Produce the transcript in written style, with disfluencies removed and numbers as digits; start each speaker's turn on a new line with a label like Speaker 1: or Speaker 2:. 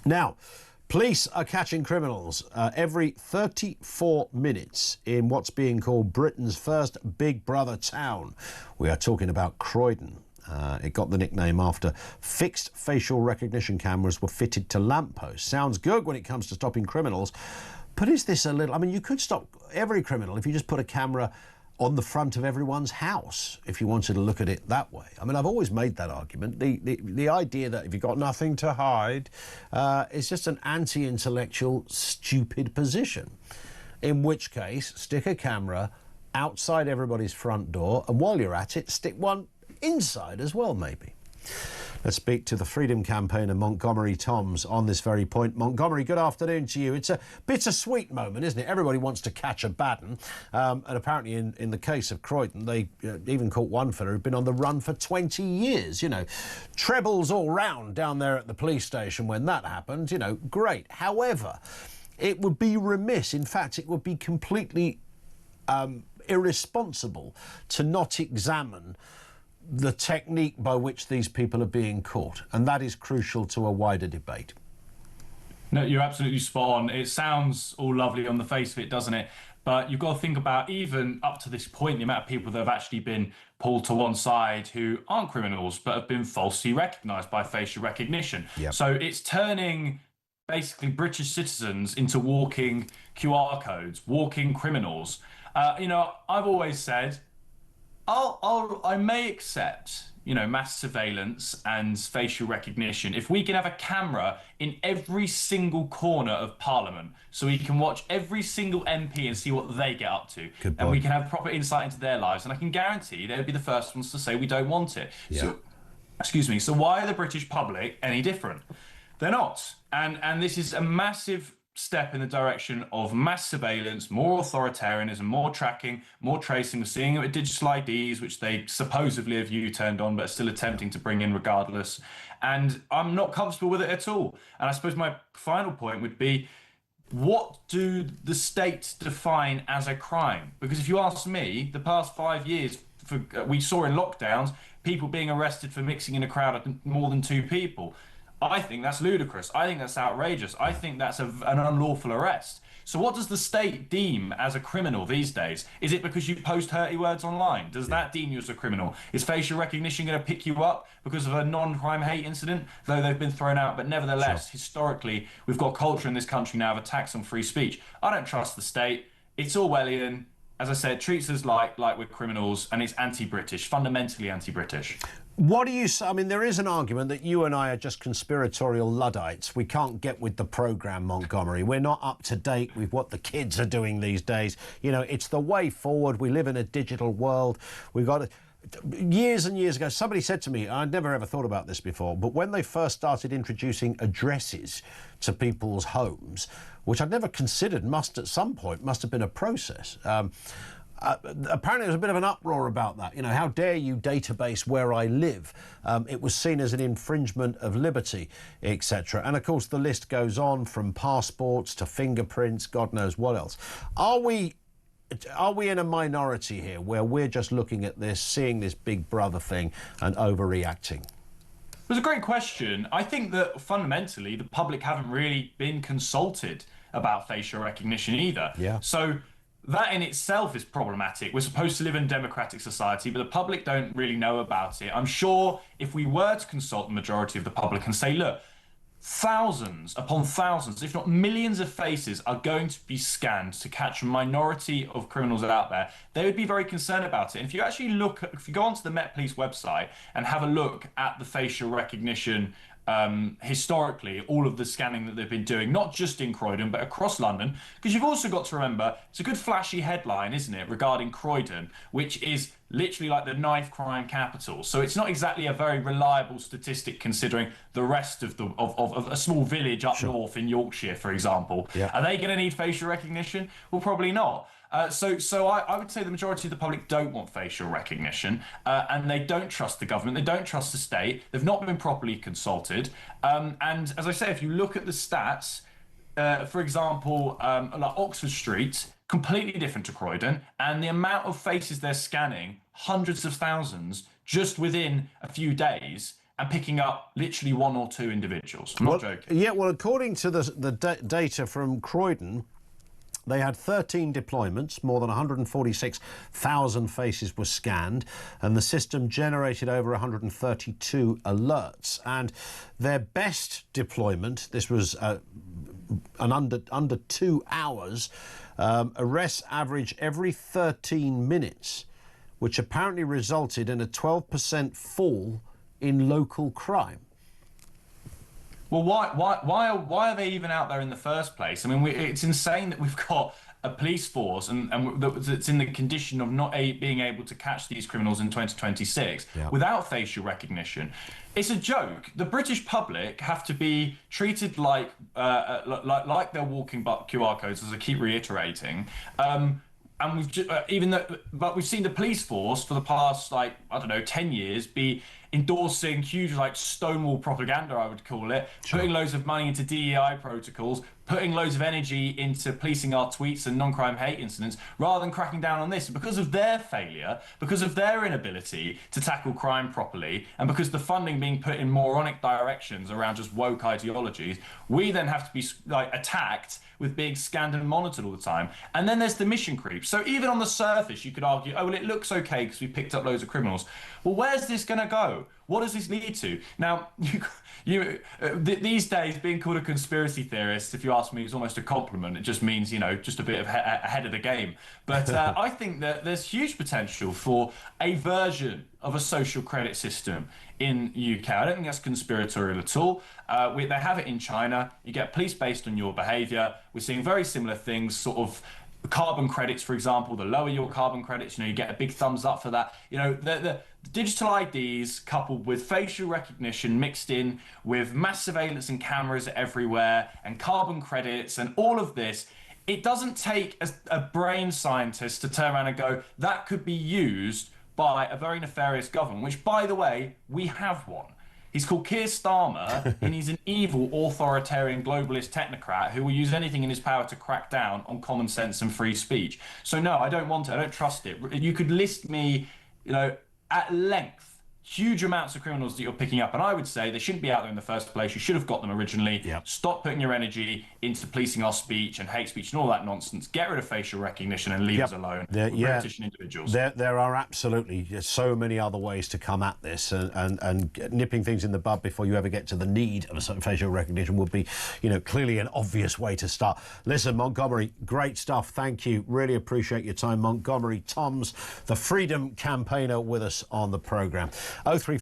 Speaker 1: Now, police are catching criminals every 34 minutes in what's being called Britain's first Big Brother town. We are talking about Croydon. It got the nickname after fixed facial recognition cameras were fitted to lampposts. Sounds good when it comes to stopping criminals, but is this a little... I mean, you could stop every criminal if you just put a camera on the front of everyone's house, if you wanted to look at it that way. I mean, I've always made that argument. The idea that if you've got nothing to hide is just an anti-intellectual, stupid position. In which case, stick a camera outside everybody's front door, and while you're at it, stick one inside as well, maybe. Let's speak to the Freedom Campaigner Montgomery Toms on this very point. Montgomery, good afternoon to you. It's a bittersweet moment, isn't it? Everybody wants to catch a bad one. And apparently in the case of Croydon, they even caught one fella who'd been on the run for 20 years. You know, trebles all round down there at the police station when that happened. You know, great. However, it would be remiss, in fact, it would be completely irresponsible to not examine the technique by which these people are being caught, and that is crucial to a wider debate.
Speaker 2: No, you're absolutely spot on. It sounds all lovely on the face of it, doesn't it? But you've got to think about, even up to this point, the amount of people that have actually been pulled to one side who aren't criminals but have been falsely recognised by facial recognition. Yep. So it's turning basically British citizens into walking QR codes, walking criminals. You know, I've always said, I may accept, you know, mass surveillance and facial recognition if we can have a camera in every single corner of Parliament, so we can watch every single MP and see what they get up to. And we can have proper insight into their lives. And I can guarantee they'll be the first ones to say we don't want it. Yeah. So, excuse me. So why are the British public any different? They're not. And this is a massive step in the direction of mass surveillance, more authoritarianism, more tracking, more tracing. We're seeing it with digital IDs, which they supposedly have U-turned on, but are still attempting to bring in regardless. And I'm not comfortable with it at all. And I suppose my final point would be, what do the states define as a crime? Because if you ask me, the past 5 years, we saw in lockdowns, people being arrested for mixing in a crowd of more than 2 people. I think that's ludicrous. I think that's outrageous. I think that's an unlawful arrest. So what does the state deem as a criminal these days? Is it because you post hurty words online? Does that deem you as a criminal? Is facial recognition going to pick you up because of a non-crime hate incident, though they've been thrown out? But nevertheless, historically, we've got culture in this country now of attacks on free speech. I don't trust the state. It's Orwellian. As I said, treats us like we're criminals, and it's anti-British, fundamentally anti-British.
Speaker 1: What do you say? I mean, there is an argument that you and I are just conspiratorial Luddites. We can't get with the programme, Montgomery. We're not up to date with what the kids are doing these days. You know, it's the way forward. We live in a digital world. We've got... Years and years ago, somebody said to me, I'd never ever thought about this before, but when they first started introducing addresses to people's homes, which I'd never considered at some point must have been a process. Apparently there was a bit of an uproar about that. You know, how dare you database where I live? It was seen as an infringement of liberty, etc. And of course the list goes on, from passports to fingerprints, God knows what else. Are we in a minority here where we're just looking at this, seeing this Big Brother thing and overreacting?
Speaker 2: It was a great question. I think that fundamentally the public haven't really been consulted about facial recognition either. Yeah. So that in itself is problematic. We're supposed to live in a democratic society, but the public don't really know about it. I'm sure if we were to consult the majority of the public and say, look, thousands upon thousands, if not millions of faces are going to be scanned to catch a minority of criminals out there, they would be very concerned about it. And if you actually if you go onto the Met Police website and have a look at the facial recognition historically, all of the scanning that they've been doing, not just in Croydon, but across London, because you've also got to remember, it's a good flashy headline, isn't it, regarding Croydon, which is literally like the knife crime capital. So it's not exactly a very reliable statistic considering the rest of a small village up north in Yorkshire, for example. Yeah. Are they going to need facial recognition? Well, probably not. So I would say the majority of the public don't want facial recognition, and they don't trust the government, they don't trust the state, they've not been properly consulted. And as I say, if you look at the stats, for example, like Oxford Street, completely different to Croydon, and the amount of faces they're scanning, hundreds of thousands, just within a few days, and picking up literally one or two individuals. I'm not joking.
Speaker 1: Yeah, well, according to the data from Croydon, they had 13 deployments, more than 146,000 faces were scanned, and the system generated over 132 alerts. And their best deployment, this was under 2 hours, arrests average every 13 minutes, which apparently resulted in a 12% fall in local crime.
Speaker 2: Well, why are they even out there in the first place? I mean, it's insane that we've got a police force and that's in the condition of not being able to catch these criminals in 2026 without facial recognition. It's a joke. The British public have to be treated like they're walking QR codes, as I keep reiterating. And we've but we've seen the police force for the past 10 years be endorsing huge Stonewall propaganda, I would call it, putting loads of money into DEI protocols, putting loads of energy into policing our tweets and non-crime hate incidents, rather than cracking down on this. Because of their failure, because of their inability to tackle crime properly, and because the funding being put in moronic directions around just woke ideologies, we then have to be attacked with being scanned and monitored all the time. And then there's the mission creep. So even on the surface, you could argue, oh, well, it looks okay because we picked up loads of criminals. Well, where's this going to go? What does this lead to? Now, these days, being called a conspiracy theorist, if you ask me, is almost a compliment. It just means, just a bit of ahead of the game. But I think that there's huge potential for a version of a social credit system in the UK. I don't think that's conspiratorial at all. They have it in China. You get police based on your behaviour. We're seeing very similar things, sort of carbon credits, for example. The lower your carbon credits, you get a big thumbs up for that. The digital IDs coupled with facial recognition mixed in with mass surveillance and cameras everywhere and carbon credits and all of this, it doesn't take a brain scientist to turn around and go, that could be used by a very nefarious government, which, by the way, we have one. He's called Keir Starmer, and he's an evil, authoritarian, globalist technocrat who will use anything in his power to crack down on common sense and free speech. So no, I don't want it. I don't trust it. You could list me, at length, huge amounts of criminals that you're picking up, and I would say they shouldn't be out there in the first place. You should have got them originally. Yep. Stop putting your energy into policing our speech and hate speech and all that nonsense. Get rid of facial recognition and leave us alone. British individuals.
Speaker 1: There are absolutely so many other ways to come at this, and nipping things in the bud before you ever get to the need of a certain facial recognition would be, clearly an obvious way to start. Listen, Montgomery, great stuff. Thank you. Really appreciate your time. Montgomery Toms, the Freedom Campaigner, with us on the programme. 03